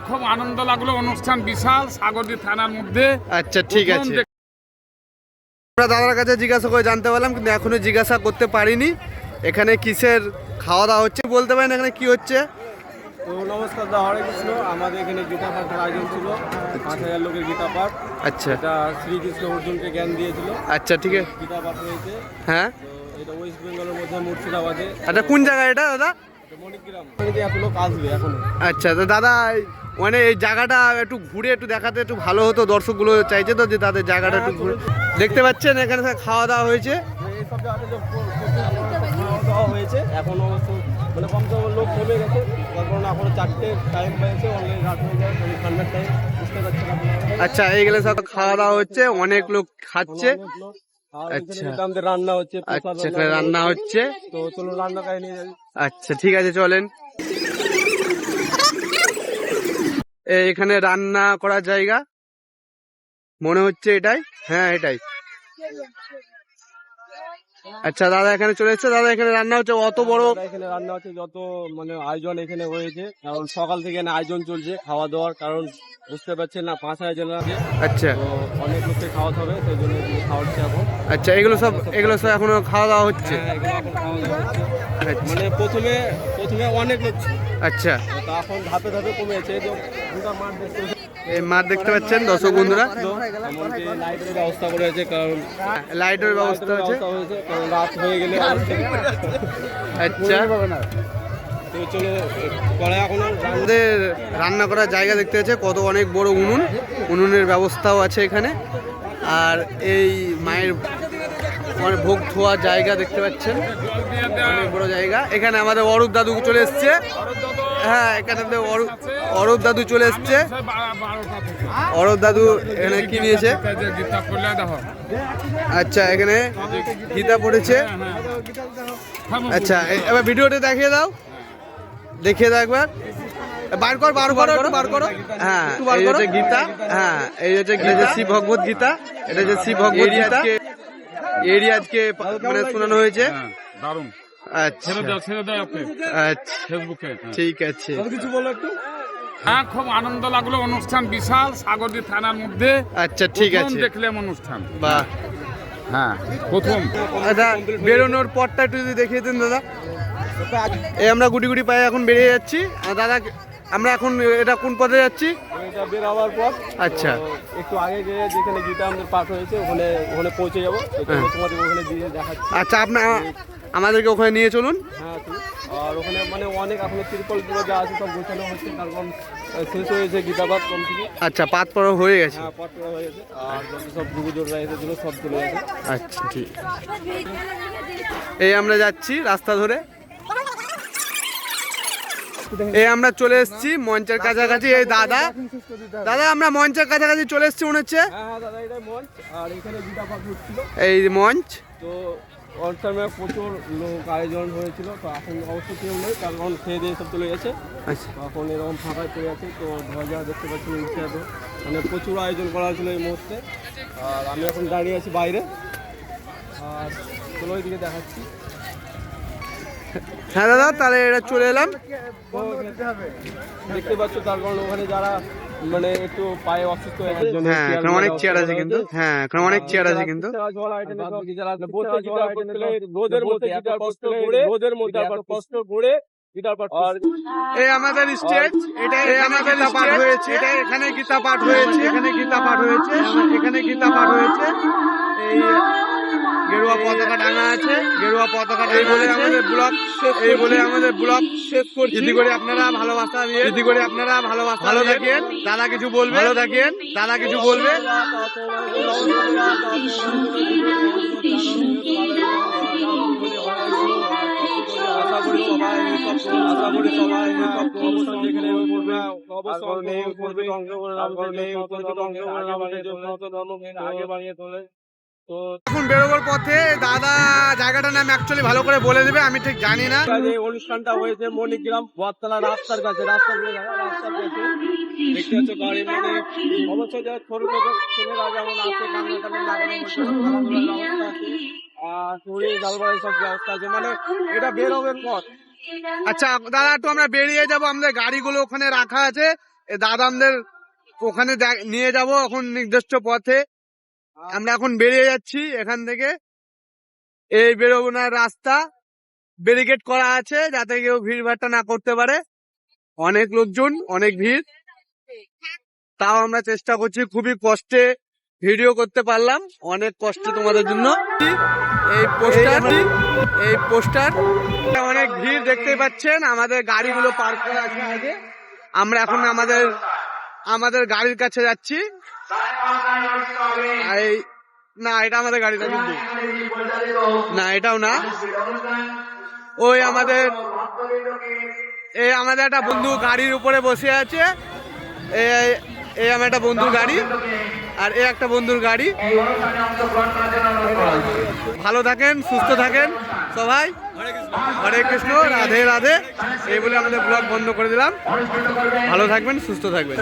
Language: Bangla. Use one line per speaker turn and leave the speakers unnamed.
খুব আনন্দ লাগলো, অনুষ্ঠান বিশাল সাগরদী থানার মধ্যে।
আচ্ছা ঠিক আছে, আমরা দাদার কাছে জিজ্ঞাসা করে জানতে পারলাম, কিন্তু এখনো জিজ্ঞাসা করতে পারিনি এখানে কিসের খাওয়া দাওয়া হচ্ছে। বলতে পারেন এখানে কি হচ্ছে?
তো নমস্কার দা, হরে কৃষ্ণ। আমাদের এখানে গীতা পাঠের আয়োজন ছিল, 5,000 লোকের গীতা পাঠ।
আচ্ছা,
এটা শ্রীকৃষ্ণ অর্জুনকে জ্ঞান দিয়েছিল।
আচ্ছা ঠিক আছে,
গীতা পাঠ হয়েছে।
হ্যাঁ,
তো এটা ওয়েস্ট বেঙ্গলের মধ্যে মুর্শিদাবাদে।
আচ্ছা কোন জায়গা এটা দাদা?
মণিগ্রাম। এত লোক আসবে এখনো।
আচ্ছা, তো দাদা মানে এই জায়গাটা একটু ঘুরে একটু দেখাতে একটু ভালো হতো, দর্শকগুলো চাইছে তো যে তাদের জায়গাটা একটু ঘুরে। দেখতে পাচ্ছেন এখানে খাওয়া দাওয়া হয়েছে,
এইসব জায়গাতে যে খাওয়া দাওয়া হয়েছে এখন অবশ্য মানে কম কম লোক কমে গেছে, তার কারণে এখনো 4টে টাইম হয়েছে, অনলাইন রাত হয়ে যায়, ঠান্ডার টাইম, বুঝতে পারছেন আপনারা।
আচ্ছা এইগুলো সব খাওয়া দাওয়া হচ্ছে, অনেক লোক খাচ্ছে।
আচ্ছা, আমাদের রান্না হচ্ছে,
আচ্ছা এখানে রান্না হচ্ছে,
তো চলুন রান্না করে নিয়ে যাই।
আচ্ছা ঠিক আছে চলেন। এখানে রান্না করার জায়গা মনে হচ্ছে, এটাই, হ্যাঁ এটাই। আচ্ছা দাদা এখানে চলে এসছে, দাদা এখানে রান্না হচ্ছে, অত বড়
এখানে রান্না হচ্ছে, যত মানে আয়োজন এখানে হয়েছে, কারণ সকাল থেকে আয়োজন চলছে খাওয়া দাওয়ার, কারণ বুঝতে পারছেন না 5,000 জন আছে।
আচ্ছা,
তো অনেক লোককে খাওয়াতে হবে, সেই জন্য খাওয়াচ্ছে এখন।
আচ্ছা এগুলো সব এখনো খাওয়া দাওয়া হচ্ছে।
হ্যাঁ, এগুলো এখন খাওয়া দাওয়া হচ্ছে।
আচ্ছা।
মানে প্রথমে অনেক লোক ছিল,
আচ্ছা,
তো এখন ধাপে ধাপে কমেছে। যে দুটা মাঠ দেখতে
এই মাঠ দেখতে পাচ্ছেন দর্শক বন্ধুরা,
এমনকি লাইটের ব্যবস্থা করে আছে, কারণ
লাইটের ব্যবস্থা আছে।
হয়েছে, কারণ রাত হয়ে গেলে
আচ্ছা,
তো চলো পরে এখনো
আমাদের রান্না করার জায়গা দেখতে পাচ্ছে, কত অনেক বড় উনুনের ব্যবস্থাও আছে এখানে। আর এই মায়ের মানে ভোগ ধোয়ার জায়গা দেখতে পাচ্ছেন, অনেক বড় জায়গা। এখানে আমাদের অরূপ দাদু চলে এসছে, হ্যাঁ এখানে অরূপ দাদু চলে এসছে। অরূপ দাদু এখানে কি নিয়েছে? আচ্ছা এখানে গীতা পড়েছে। আচ্ছা এবার ভিডিওটা দেখিয়ে দাও, দেখিয়ে দাও একবার, বার করো। হ্যাঁ এই হচ্ছে গীতা, হ্যাঁ এই হচ্ছে শ্রী ভগবত গীতা, এটা হচ্ছে শ্রী ভগবত গীতা। এরই আজকে মানে শোনানো হয়েছে।
দারুণ।
আচ্ছা আচ্ছা ঠিক আছে,
কিছু বলো একটু।
হ্যাঁ খুব আনন্দ লাগলো, অনুষ্ঠান বিশাল সাগরদী থানার মধ্যে।
আচ্ছা ঠিক
প্রথম
আছে,
দেখলাম অনুষ্ঠান।
বাহ,
হ্যাঁ প্রথম।
দাদা বেরোনোর পরটা একটু যদি দেখিয়ে দিন দাদা। এই আমরা গুটি পায়ে এখন বেরিয়ে যাচ্ছি। আর দাদা আমরা এখন এটা কোন পথে যাচ্ছি?
এটা বের হওয়ার পর
আচ্ছা
একটু আগে গিয়ে যেখানে গীতা আমাদের পাঠ হয়েছে ওখানে পৌঁছে যাবো, তোমাদের ওখানে দিয়ে দেখাচ্ছি।
আচ্ছা আমাদেরকে ওখানে নিয়ে চলুন।
হ্যাঁ আর ওখানে মানে অনেক এখনো তিরপলগুলো যা আছে সব গোছানো হচ্ছে, কারণ শেষ হয়েছে গীতা পাঠ কম থেকে।
আচ্ছা পাঠ পড়া হয়ে গেছে।
হ্যাঁ পাঠ পড়া হয়ে গেছে, আর যত সব গুরুজনরা এসেছিল সব চলে গেছে।
আচ্ছা ঠিক, এই আমরা যাচ্ছি রাস্তা ধরে। এই আমরা চলে এসেছি মঞ্চের কাছাকাছি। এই দাদা আমরা মঞ্চের কাছাকাছি চলে এসেছি মনে হচ্ছে।
হ্যাঁ দাদা এটা মঞ্চ, আর এখানে গীতা পাঠ হচ্ছিল।
এই মঞ্চ,
তো অনুষ্ঠানে প্রচুর লোক আয়োজন হয়েছিল, তো এখন অবশ্য কেউ নেই, কারণ খেয়ে দিয়ে সব চলে গেছে।
আচ্ছা
এখন এরকম ফাঁকায় পড়ে আছে, তো ধ্বজা দেখতে পাচ্ছি উঠছে, এত মানে প্রচুর আয়োজন করা হয়েছিল এই মুহূর্তে। আর আমি এখন দাঁড়িয়ে আছি বাইরে, আর চলো ওইদিকে দেখাচ্ছি।
হ্যাঁ দাদা তাহলে এটা চলে এলাম।
দেখতে পাচ্ছ, তার কারণ ওখানে যারা মানে একটু পায়ে অসুস্থ হয়ে গেছে,
হ্যাঁ এখানে অনেক চেয়ার আছে কিন্তু, হ্যাঁ এখানে অনেক চেয়ার আছে কিন্তু। এই আমাদের স্টেজ, এটাই আমাদের পাঠ হয়েছে, এটাই এখানে গীতা পাঠ হয়েছে, এখানে গীতা পাঠ হয়েছে, এখানে গীতা পাঠ হয়েছে। এই গেরুয়া পতাকা টাঙা আছে, গেরুয়া পতাকা এই বলে আমাদের ব্লগ শেষ করছি। যদি করে আপনারা ভালোবাসা দিয়ে, যদি করে আপনারা ভালো থাকেন। দাদা কিছু বলবে, ভালো থাকেন, দাদা কিছু বলবে। এখন বেরোবার পথে দাদা জায়গাটার নাম অ্যাকচুয়ালি ভালো করে বলে দেবে, আমি ঠিক জানি না।
এই অনুষ্ঠানটা হয়েছে মণিগ্রাম বটতলা রাস্তার কাছে, রাস্তার কাছে দেখতে পাচ্ছ গাড়ি, মানে অবশ্যই যারা ছোট ছেলেরা যেমন আছে আর শরীর জালবাড়ি সব ব্যবস্থা আছে, মানে এটা বেরোবেন পথ।
আচ্ছা দাদা একটু আমরা বেরিয়ে যাব, আমাদের গাড়িগুলো ওখানে রাখা আছে, এই দাদামদের ওখানে নিয়ে যাব এখন নির্দিষ্ট পথে। আমরা এখন বেরিয়ে যাচ্ছি এখান থেকে। এই বেরোবো না, রাস্তা ব্যারিকেড করা আছে যাতে কেউ ভিড় ভাট্টা না করতে পারে। অনেক লোকজন, অনেক ভিড়, তাও আমরা চেষ্টা করছি, খুবই কষ্টে ভিডিও করতে পারলাম, অনেক কষ্ট তোমাদের জন্য। এই পোস্টার অনেক ভিড় দেখতে পাচ্ছেন। আমাদের গাড়িগুলো পার্ক করা আছে আগে। আমরা এখন আমাদের গাড়ির কাছে যাচ্ছি। না, এটা আমাদের গাড়িটা কিন্তু না, এটাও না। ওই আমাদের একটা বন্ধু গাড়ির উপরে বসে আছে। এই আমার একটা বন্ধুর গাড়ি, আর এই একটা বন্ধুর গাড়ি। ভালো থাকেন, সুস্থ থাকেন সবাই। হরে কৃষ্ণ, রাধে রাধে। এই বলে আমাদের ব্লগ বন্ধ করে দিলাম। ভালো থাকবেন, সুস্থ থাকবেন।